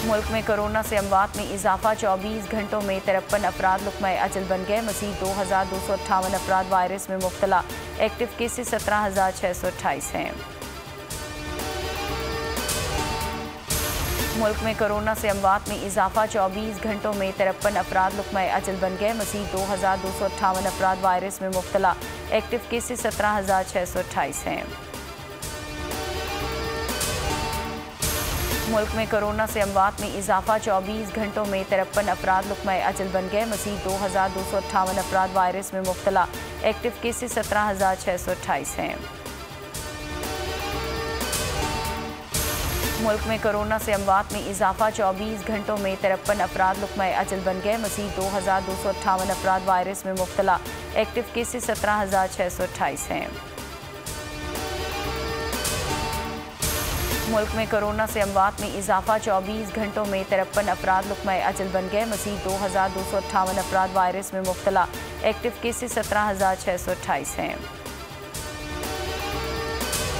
मुल्क में कोरोना से अमवात में इजाफा, 24 घंटों में 53 अफराद लुक़्मा अजल बन गए। मज़ीद 2258 अफराद वायरस में मुब्तला। एक्टिव केसेस 17,628 हैं। मुल्क में कोरोना से अमवात में इजाफा, 24 घंटों में 53 अफराद लुक़्मा अजल बन गए। मज़ीद 2258 अफराद वायरस में मुब्तला। एक्टिव केसेस 17,628 हैं। मुल्क में कोरोना से अमवात में इजाफा, 24 घंटों में 53 अफराद लुक़्मा अजल बन गए। मज़ीद 2258 अफराद वायरस में मुब्तला। एक्टिव केसेस 17,628 हैं। मुल्क में कोरोना से अमवात में इजाफा, 24 घंटों में 53 अफराद लुक़्मा अजल बन गए। मज़ीद 2258 अफराद वायरस में मुब्तला। एक्टिव केसेस 17,628 हैं। मुल्क में कोरोना से अमवात में इजाफा, 24 घंटों में 53 अफराद लुक़्मा अजल बन गए। मज़ीद 2258 अफराद वायरस में मुब्तला। एक्टिव केसेस 17,628 हैं।